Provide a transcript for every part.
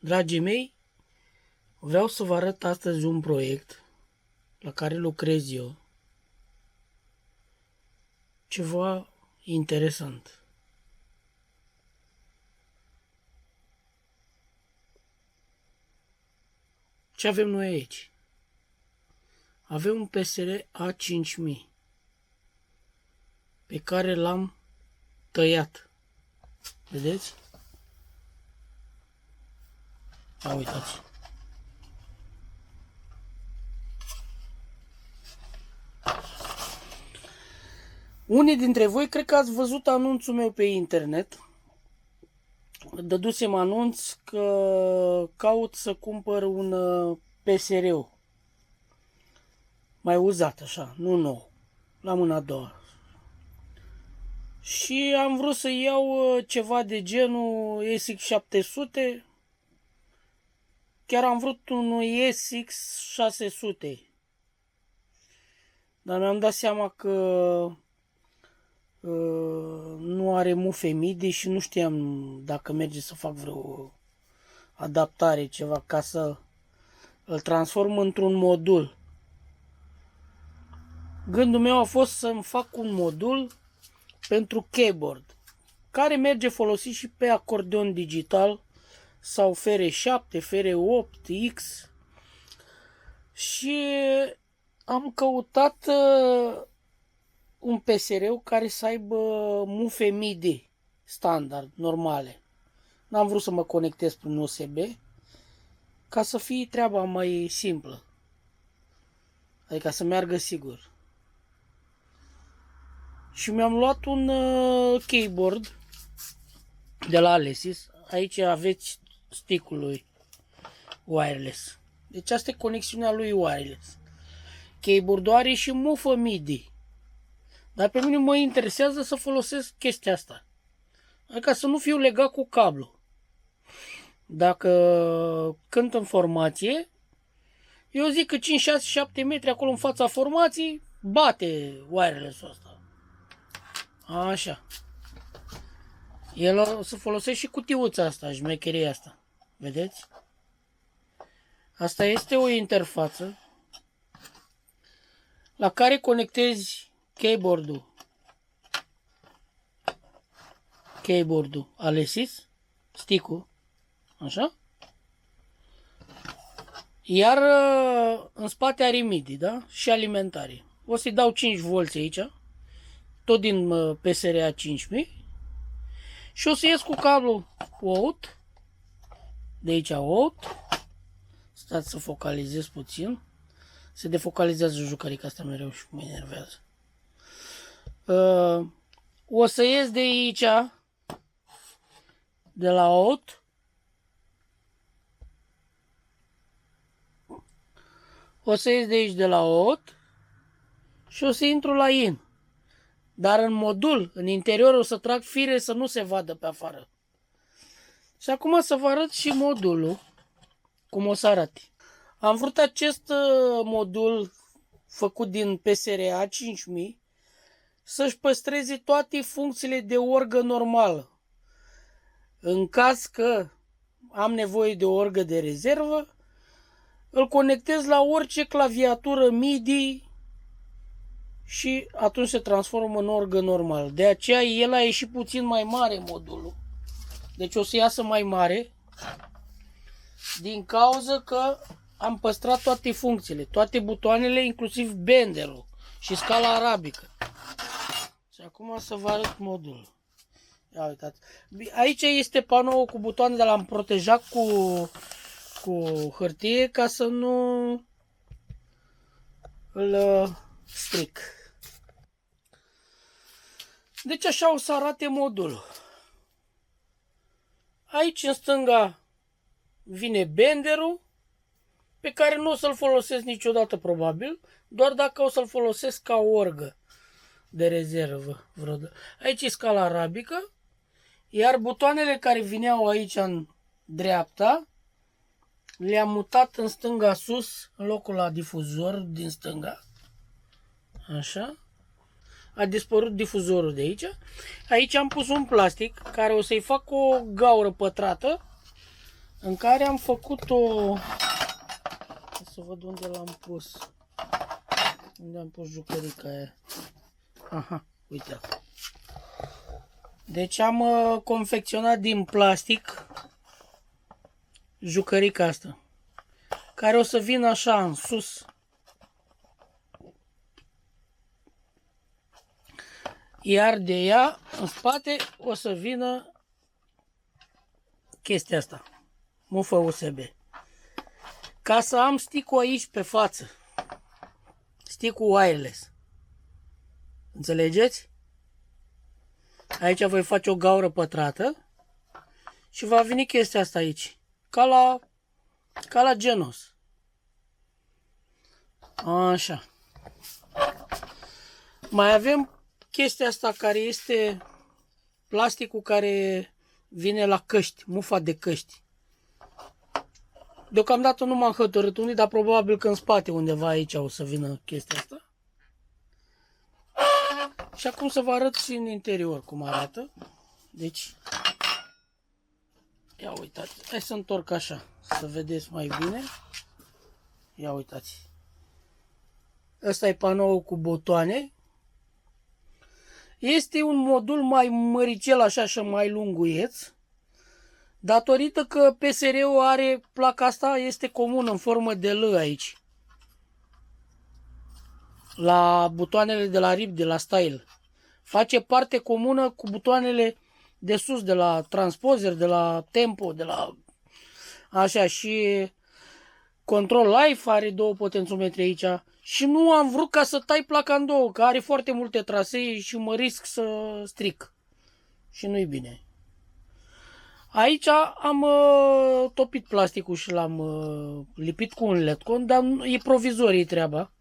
Dragii mei, vreau să vă arăt astăzi un proiect la care lucrez eu. Ceva interesant. Ce avem noi aici? Avem un PSR A5000 pe care l-am tăiat. Vedeți? Uitați. Unii dintre voi cred că ați văzut anunțul meu pe internet. Dădusem anunț că caut să cumpăr un PSR-ul. Mai uzat așa, nu nou. La mâna a doua. Și am vrut să iau ceva de genul SX 700. Chiar am vrut un SX 600. Dar mi-am dat seama că nu are mufe MIDI și nu știam dacă merge să fac vreo adaptare, ceva, ca să îl transform într-un modul. Gândul meu a fost să-mi fac un modul pentru keyboard, care merge folosit și pe acordeon digital sau FR7, FR8, X. Și am căutat un PSR care să aibă mufe MIDI standard, normale. N-am vrut să mă conectez prin USB ca să fie treaba mai simplă. Adică să meargă sigur. Și mi-am luat un keyboard de la Alesis. Aici aveți stick-ul lui wireless. Deci asta e conexiunea lui wireless. Keyboard-ul are și mufă MIDI. Dar pe mine mă interesează să folosesc chestia asta. Adică să nu fiu legat cu cablu. Dacă cânt în formație, eu zic că 5, 6, 7 metri acolo în fața formației bate wireless-ul ăsta. Așa. El o să folosește și cutiuța asta, șmecheria asta. Vedeți? Asta este o interfață la care conectezi keyboard-ul Alesis, stick-ul, așa? Iar în spate are MIDI, da? Și alimentare. O să-i dau 5 volți aici, tot din PSR A5000. Și o să ies cu cablul out, de aici out. Stați să focalizez puțin. Se defocalizează jucărica asta mereu și mă enervează. O să ies de aici, de la out. O să ies de aici de la out și o să intru la in. Dar în modul, în interior, o să trag fire să nu se vadă pe afară. Și acum să vă arăt și modulul, cum o să arate. Am vrut acest modul făcut din PSR A5000 să-și păstreze toate funcțiile de orgă normală. În caz că am nevoie de o orgă de rezervă, îl conectez la orice claviatură MIDI și atunci se transformă în orgă normal. De aceea el a ieșit puțin mai mare modulul. Deci o să iasă mai mare din cauza că am păstrat toate funcțiile, toate butoanele, inclusiv benderul și scala arabică. Și acum să vă arăt modulul. Ia uitați. Aici este panoul cu butoane, dar l-am protejat cu hârtie ca să nu îl stric. Deci așa o să arate modulul. Aici în stânga vine benderul, pe care nu o să-l folosesc niciodată probabil, doar dacă o să-l folosesc ca orgă de rezervă. Aici e scala arabică, iar butoanele care vineau aici în dreapta, le-am mutat în stânga sus, în locul la difuzor din stânga. Așa. A dispărut difuzorul de aici. Aici am pus un plastic care o să-i fac o gaură pătrată în care am făcut o... Să văd unde l-am pus. Unde am pus jucărica aia. Aha, uite. Deci am confecționat din plastic jucărica asta, care o să vină așa în sus. Iar de ea, în spate, o să vină chestia asta, mufă USB. Ca să am stick-ul aici pe față. Stick-ul wireless. Înțelegeți? Aici voi face o gaură pătrată și va veni chestia asta aici. Ca la Genos. Așa. Mai avem chestia asta care este plasticul care vine la căști, mufa de căști. Deocamdată nu m-am hotărât unde, dar probabil că în spate undeva aici o să vină chestia asta. Și acum să vă arăt și în interior cum arată. Deci, ia uitați, hai să întorc așa, să vedeți mai bine. Ia uitați. Ăsta e panoul cu butoane. Este un modul mai măricel așa și mai lunguieț. Datorită că PSR-ul are placa asta, este comună în formă de L aici. La butoanele de la RIP, de la Style. Face parte comună cu butoanele de sus, de la Transposer, de la Tempo, de la... Așa, și Control Life are 2 potențiometri aici. Și nu am vrut ca să tai placa în două, că are foarte multe trasee și mă risc să stric. Și nu-i bine. Aici am topit plasticul și l-am lipit cu un letcon, dar e provizorie treaba.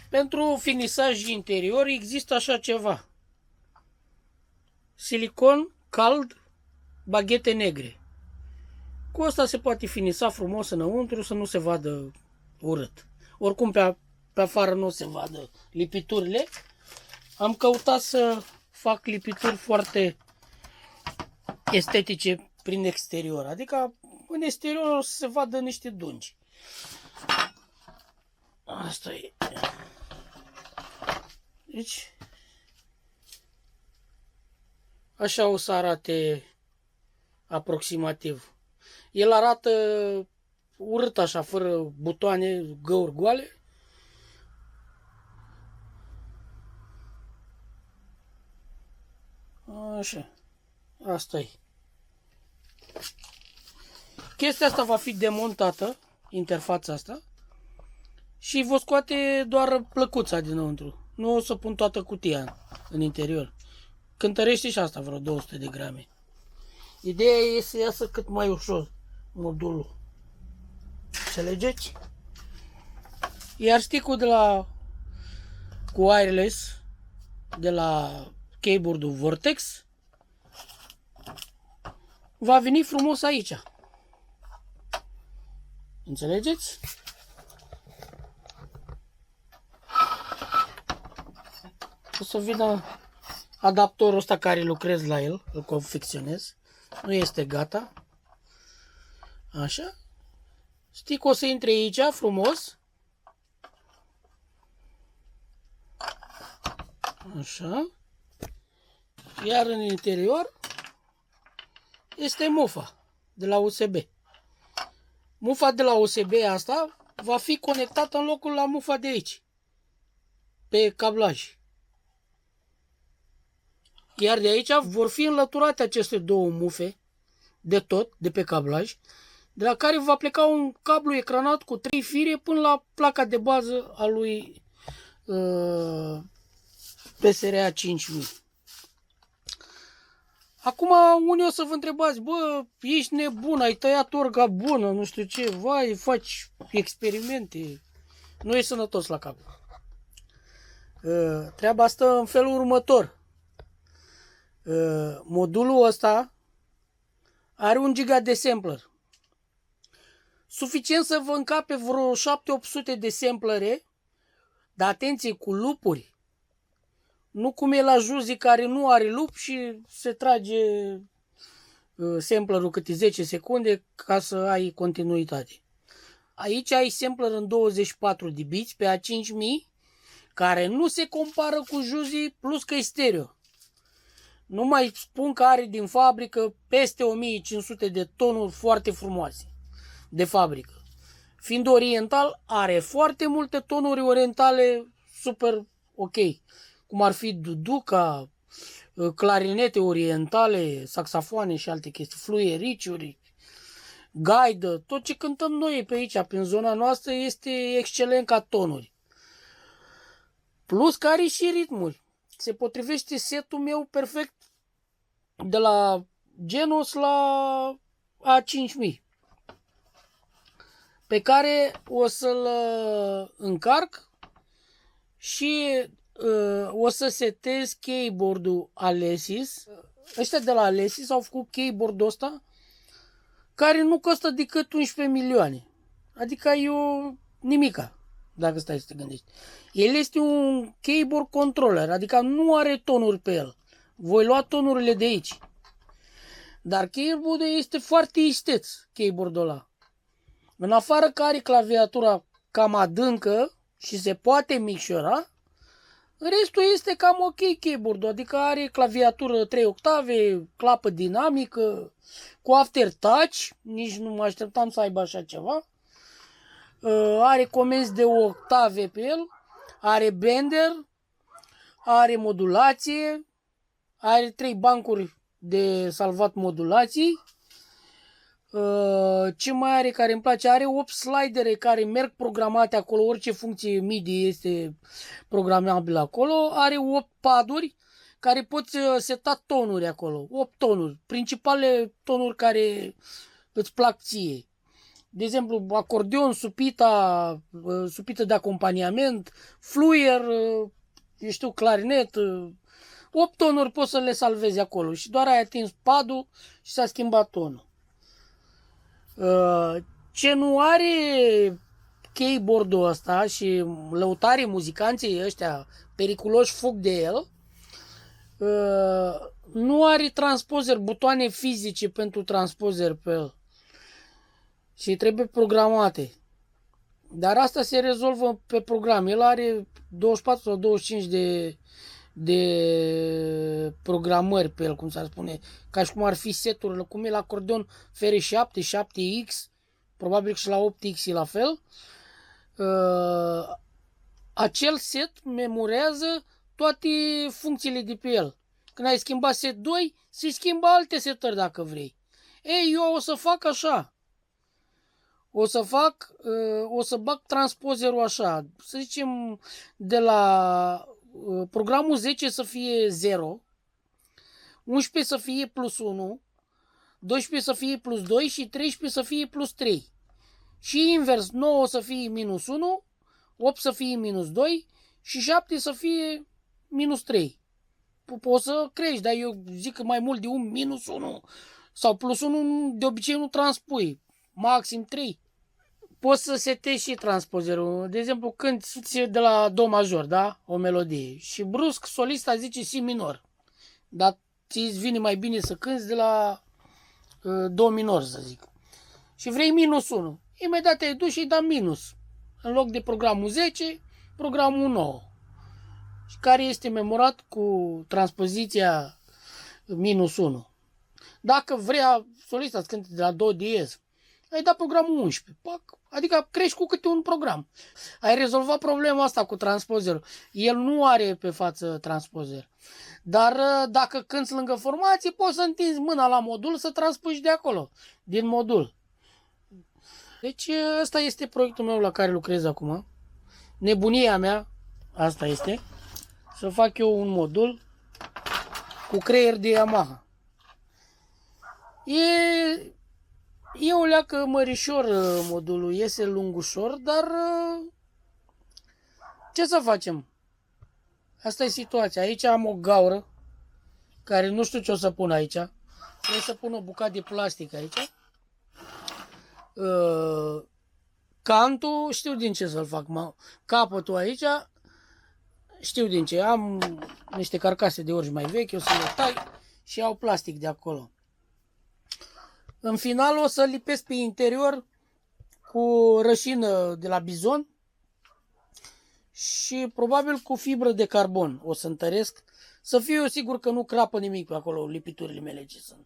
Pentru finisaj interior există așa ceva. Silicon cald, baghete negre. Cu asta se poate finisa frumos înăuntru, să nu se vadă urât. Oricum pe afară nu se vadă lipiturile. Am căutat să fac lipituri foarte estetice prin exterior. Adică în exterior o să se vadă niște dungi. Asta e. Deci, așa o să arate aproximativ. El arată urât așa, fără butoane, găuri goale. Așa. Asta e. Chestia asta va fi demontată, interfața asta, și vă scoate doar plăcuța dinăuntru. Nu o să pun toată cutia în interior. Cântărește și asta vreo 200 de grame. Ideea e să iasă cât mai ușor modulul. Înțelegeți? Iar stick-ul de la cu wireless de la keyboard-ul Vortex va veni frumos aici. Înțelegeți? O să vină adaptorul ăsta care lucrez la el, îl confecționez. Nu este gata. Așa. Stick-ul o să intre aici frumos. Așa. Iar în interior este mufa de la USB. Mufa de la USB asta va fi conectată în locul la mufa de aici, pe cablaj. Iar de aici vor fi înlăturate aceste două mufe de tot, de pe cablaj, de la care va pleca un cablu ecranat cu 3 fire până la placa de bază a lui PSRA 5000. Acum unii o să vă întrebați, bă, ești nebun, ai tăiat orga bună, nu știu ce, vai, faci experimente, nu e sănătos la cap. Treaba stă în felul următor. Modulul ăsta are 1 giga de sampler. Suficient să vă încape vreo 700-800 de samplere, dar atenție, cu lupuri. Nu cum e la Juzi care nu are lup și se trage samplerul câte 10 secunde ca să ai continuitate. Aici ai sampler în 24 de biți pe A5000, care nu se compară cu Juzi, plus că e stereo. Nu mai spun că are din fabrică peste 1500 de tonuri foarte frumoase de fabrică. Fiind oriental, are foarte multe tonuri orientale super ok, cum ar fi duduca, clarinete orientale, saxofoane și alte chestii, fluiericiuri, gaidă, tot ce cântăm noi pe aici, prin zona noastră, este excelent ca tonuri. Plus că are și ritmuri. Se potrivește setul meu perfect de la Genos la A5000, pe care o să-l încarc și o să setez keyboard-ul Alesis. Ăștia de la Alesis au făcut keyboard-ul ăsta care nu costă decât 11 milioane. Adică e o nimica, dacă stai să te gândești. El este un keyboard controller, adică nu are tonuri pe el. Voi lua tonurile de aici. Dar keyboard-ul este foarte isteț, keyboard-ul ăla. În afară că are claviatura cam adâncă și se poate micșora, restul este cam ok keyboard-ul, adică are claviatură 3 octave, clapă dinamică, cu aftertouch, nici nu mă așteptam să aibă așa ceva. Are comenzi de octave pe el, are bender, are modulație, are 3 bancuri de salvat modulații. Ce mai are care îmi place? Are 8 slidere care merg programate acolo, orice funcție MIDI este programabil acolo. Are 8 paduri care poți seta tonuri acolo, 8 tonuri, principale tonuri care îți plac ție. De exemplu, acordeon, supită de acompaniament, fluier, eu știu, clarinet, 8 tonuri poți să le salvezi acolo și doar ai atins padul și s-a schimbat tonul. Ce nu are keyboard-ul ăsta și lăutarii muzicanții ăștia periculoși fug de el, nu are transpozer, butoane fizice pentru transpozer pe el și trebuie programate. Dar asta se rezolvă pe program. El are 24 sau 25 de programări pe el, cum s-ar spune, ca și cum ar fi seturile, cum e la acordeon FR7, 7X, probabil și la 8X e la fel. Acel set memorează toate funcțiile de pe el. Când ai schimbat set 2, se schimbă alte setări dacă vrei. Ei, eu o să fac așa. O să bag transpozerul așa, să zicem de la programul 10 să fie 0, 11 să fie plus 1, 12 să fie plus 2 și 13 să fie plus 3. Și invers, 9 să fie minus 1, 8 să fie minus 2 și 7 să fie minus 3. Poți să crești, dar eu zic că mai mult de un minus 1 sau plus 1 de obicei nu transpui, maxim 3. Poți să setezi și transpozerul. De exemplu, când de la do major, da? O melodie. Și brusc solista zice si minor. Dar ți-ți vine mai bine să cânti de la do minor, să zic. Și vrei minus 1. Imediat te-ai dus și îi dai minus. În loc de programul 10, programul 9. Și care este memorat cu transpoziția minus 1. Dacă vrea solista să cânte de la do diez, ai dat programul 11. Pac, adică crești cu câte un program. Ai rezolvat problema asta cu transpozerul. El nu are pe față transpozer. Dar dacă cânti lângă formație, poți să întinzi mâna la modul să transpui de acolo, din modul. Deci ăsta este proiectul meu la care lucrez acum. Nebunia mea, asta este, să fac eu un modul cu creier de Yamaha. E o leacă mărișor modulul, iese lungușor, dar ce să facem? Asta e situația. Aici am o gaură, care nu știu ce o să pun aici. Trebuie să pun o bucată de plastic aici. Cantul, știu din ce să-l fac. Capătul aici, știu din ce. Am niște carcase de orgi mai vechi, o să le tai și iau plastic de acolo. În final o să lipesc pe interior cu rășină de la bizon și probabil cu fibră de carbon o să întăresc, să fiu eu sigur că nu crapă nimic pe acolo, lipiturile mele ce sunt.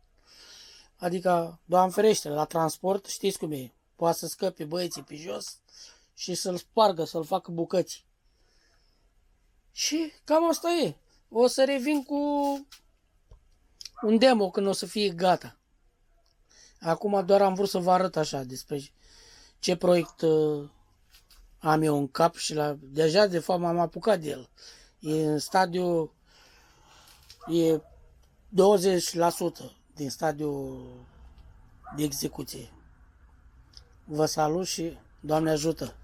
Adică, Doamne ferește, la transport știți cum e, poate să scăpe băieții pe jos și să-l spargă, să-l facă bucăți. Și cam asta e. O să revin cu un demo când o să fie gata. Acum doar am vrut să vă arăt așa despre ce proiect am eu în cap și deja de fapt m-am apucat de el. E în stadiu, e 20% din stadiul de execuție. Vă salut și Doamne ajută!